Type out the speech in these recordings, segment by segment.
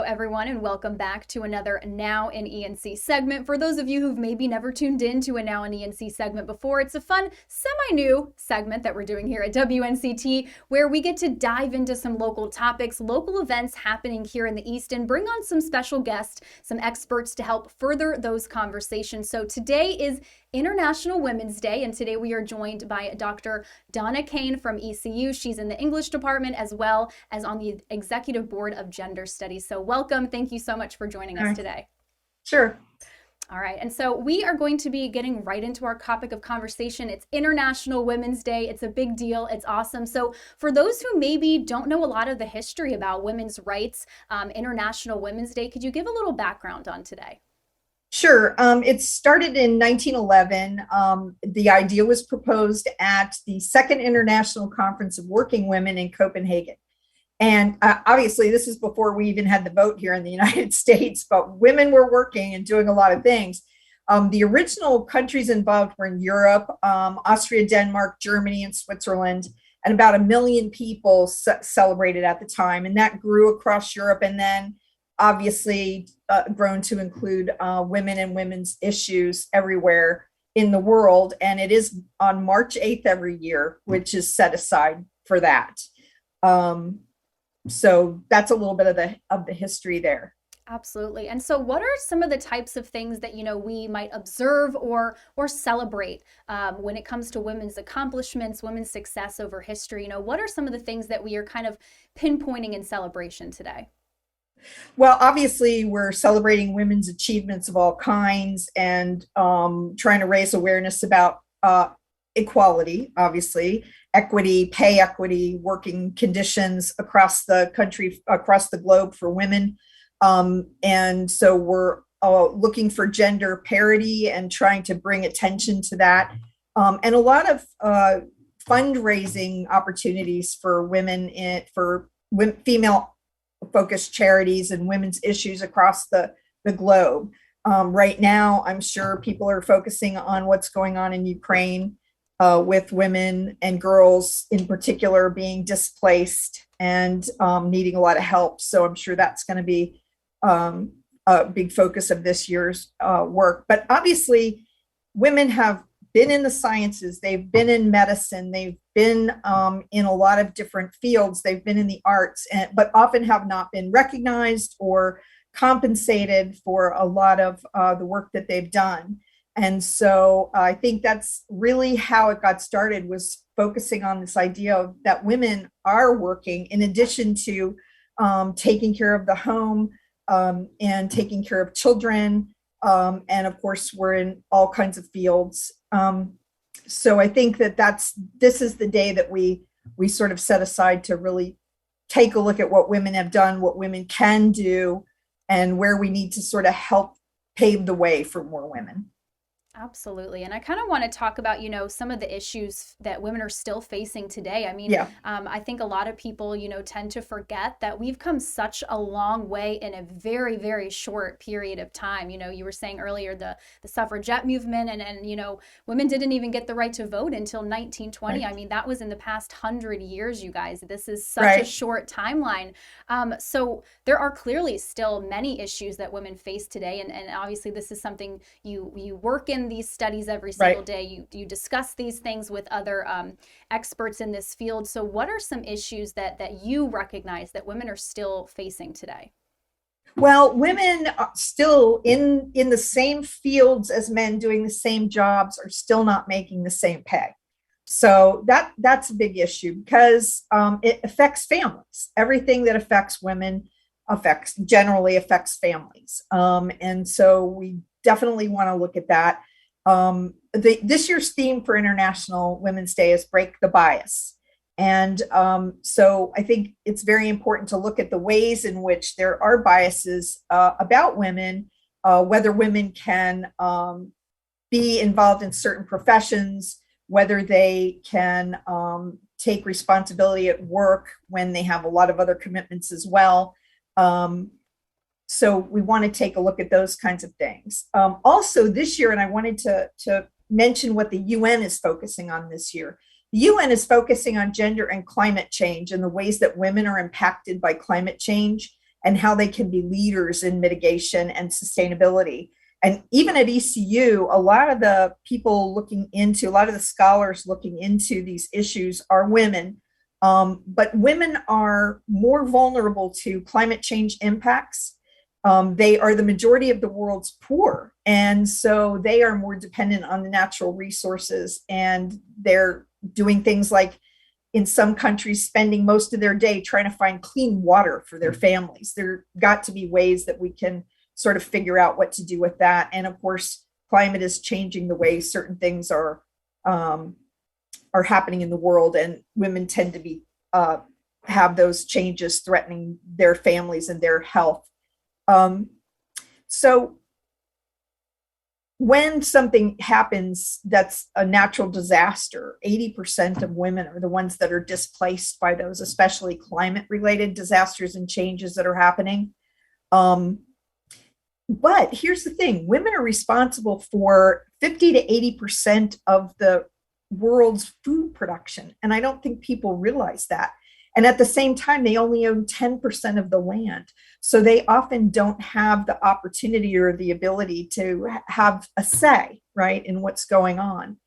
Hello, everyone, and welcome back to another Now in ENC segment. For those of you who've maybe never tuned in to a Now in ENC segment before, it's a fun, semi-new segment that we're doing here at WNCT, where we get to dive into some local topics, local events happening here in the East, and bring on some special guests, some experts to help further those conversations. So today is International Women's Day, and today we are joined by Dr. Donna Kane from ECU. She's in the English department as well as on the Executive Board of Gender Studies. So welcome. Thank you so much for joining us today. Sure. All right. And so we are going to be getting right into our topic of conversation. It's International Women's Day. It's a big deal. It's awesome. So for those who maybe don't know a lot of the history about women's rights, International Women's Day, could you give a little background on today? Sure. It started in 1911. The idea was proposed at the Second International Conference of Working Women in Copenhagen. And obviously, this is before we even had the vote here in the United States, but women were working and doing a lot of things. The original countries involved were in Europe, Austria, Denmark, Germany, and Switzerland, and about 1 million people celebrated at the time. And that grew across Europe and then obviously grown to include women and women's issues everywhere in the world. And it is on March 8th every year, which is set aside for that. So that's a little bit of the history there. Absolutely. And so what are some of the types of things that, we might observe or celebrate when it comes to women's accomplishments, women's success over history? What are some of the things that we are kind of pinpointing in celebration today? Well, obviously, we're celebrating women's achievements of all kinds and trying to raise awareness about equality, obviously, equity, pay equity, working conditions across the country, across the globe for women. And so we're looking for gender parity and trying to bring attention to that. And a lot of fundraising opportunities for women, for female focused charities and women's issues across the globe. Right now, I'm sure people are focusing on what's going on in Ukraine with women and girls in particular being displaced and needing a lot of help. So I'm sure that's going to be a big focus of this year's work. But obviously, women have been in the sciences, they've been in medicine, they've been in a lot of different fields, they've been in the arts, but often have not been recognized or compensated for a lot of the work that they've done. And so I think that's really how it got started, was focusing on this idea of that women are working in addition to taking care of the home and taking care of children. And of course, we're in all kinds of fields. So I think this is the day that we sort of set aside to really take a look at what women have done, what women can do, and where we need to sort of help pave the way for more women. Absolutely. And I kind of want to talk about, some of the issues that women are still facing today. I mean, Yeah. I think a lot of people, tend to forget that we've come such a long way in a very, very short period of time. You were saying earlier the suffragette movement and women didn't even get the right to vote until 1920. Right. I mean, that was in the past 100 years, you guys. This is such Right. a short timeline. So there are clearly still many issues that women face today. And obviously, this is something you work in these studies every single Right. day. You discuss these things with other experts in this field. So what are some issues that you recognize that women are still facing today? Well, women are still in the same fields as men doing the same jobs are still not making the same pay. So that's a big issue because it affects families. Everything that affects women generally affects families. And so we definitely want to look at that. This year's theme for International Women's Day is Break the Bias. And so I think it's very important to look at the ways in which there are biases about women, whether women can be involved in certain professions, whether they can take responsibility at work when they have a lot of other commitments as well. So we want to take a look at those kinds of things. Also this year, and I wanted to mention what the UN is focusing on this year. The UN is focusing on gender and climate change and the ways that women are impacted by climate change and how they can be leaders in mitigation and sustainability. And even at ECU, a lot of the a lot of the scholars looking into these issues are women. But women are more vulnerable to climate change impacts. They are the majority of the world's poor. And so they are more dependent on the natural resources. And they're doing things like, in some countries, spending most of their day trying to find clean water for their families. There got to be ways that we can sort of figure out what to do with that. And of course, climate is changing the way certain things are happening in the world, and women tend to be have those changes threatening their families and their health. So when something happens that's a natural disaster, 80% of women are the ones that are displaced by those, especially climate-related disasters and changes that are happening. But here's the thing, women are responsible for 50 to 80% of the world's food production. And I don't think people realize that. And at the same time, they only own 10% of the land. So they often don't have the opportunity or the ability to have a say, right, in what's going on.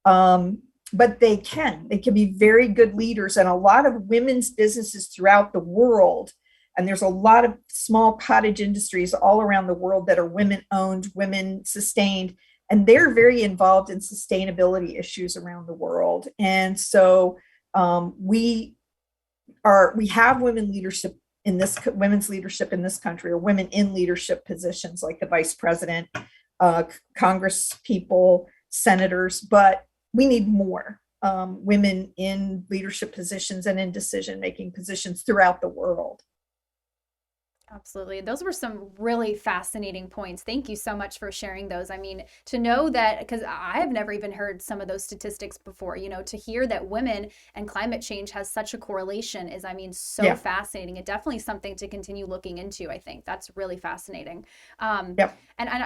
But they can be very good leaders. And a lot of women's businesses throughout the world, and there's a lot of small cottage industries all around the world that are women owned, women sustained, and they're very involved in sustainability issues around the world. And so we have women's leadership in this country, or women in leadership positions like the vice president, Congress people, senators, but we need more women in leadership positions and in decision-making positions throughout the world. Absolutely. Those were some really fascinating points. Thank you so much for sharing those. I mean, to know that, because I have never even heard some of those statistics before, to hear that women and climate change has such a correlation is, I mean, so fascinating. It definitely something to continue looking into, I think. That's really fascinating. And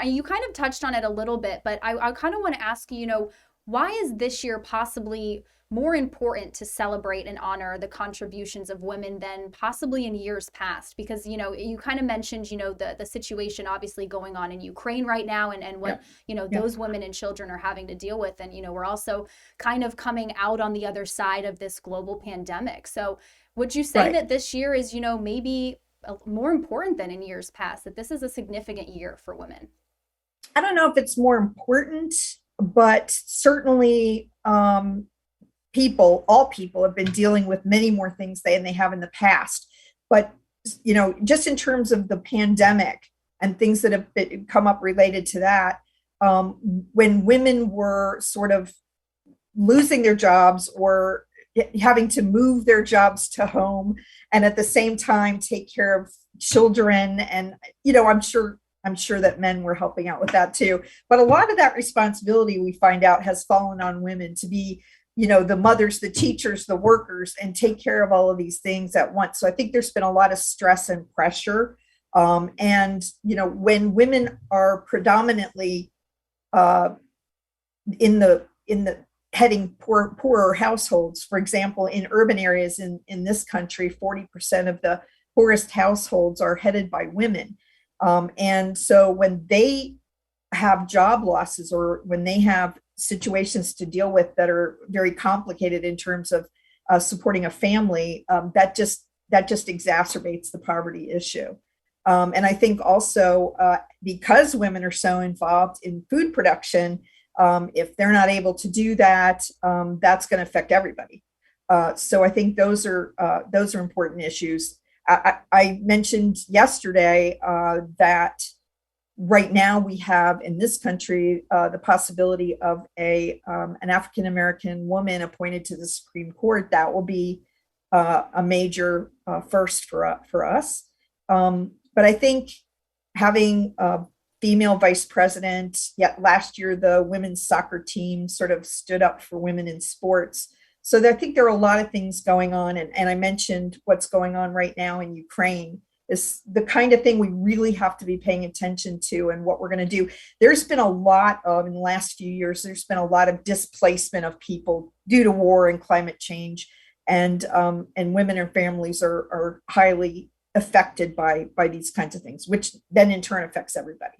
you kind of touched on it a little bit, but I kind of want to ask you, why is this year possibly more important to celebrate and honor the contributions of women than possibly in years past? Because, you kind of mentioned, the situation obviously going on in Ukraine right now, and what, those women and children are having to deal with. And, we're also kind of coming out on the other side of this global pandemic. So would you say that this year is, maybe more important than in years past, that this is a significant year for women? I don't know if it's more important, but certainly, all people have been dealing with many more things than they have in the past. But, just in terms of the pandemic and things that have come up related to that, when women were sort of losing their jobs or having to move their jobs to home, and at the same time take care of children, and, I'm sure that men were helping out with that too. But a lot of that responsibility, we find out, has fallen on women to be, the mothers, the teachers, the workers, and take care of all of these things at once. So I think there's been a lot of stress and pressure. And, when women are predominantly in the heading poorer households, for example, in urban areas in this country, 40% of the poorest households are headed by women. And so when they have job losses, or when they have situations to deal with that are very complicated in terms of supporting a family, that just exacerbates the poverty issue. And I think also because women are so involved in food production, if they're not able to do that, that's going to affect everybody. So I think those are important issues. I mentioned yesterday that right now we have in this country the possibility of an African-American woman appointed to the Supreme Court. That will be a major first for us. But I think having a female vice president, yet last year the women's soccer team sort of stood up for women in sports. So I think there are a lot of things going on. And I mentioned what's going on right now in Ukraine is the kind of thing we really have to be paying attention to, and what we're going to do. There's been a lot of, in the last few years, there's been a lot of displacement of people due to war and climate change. And women and families are highly affected by these kinds of things, which then in turn affects everybody.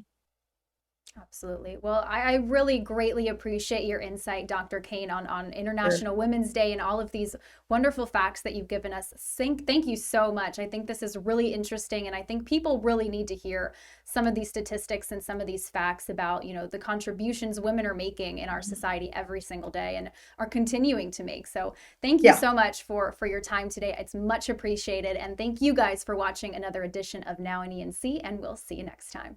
Absolutely. Well, I really greatly appreciate your insight, Dr. Kane, on International Women's Day and all of these wonderful facts that you've given us. Thank you so much. I think this is really interesting, and I think people really need to hear some of these statistics and some of these facts about, you know, the contributions women are making in our society every single day and are continuing to make. So thank you so much for your time today. It's much appreciated. And thank you guys for watching another edition of Now in ENC, and we'll see you next time.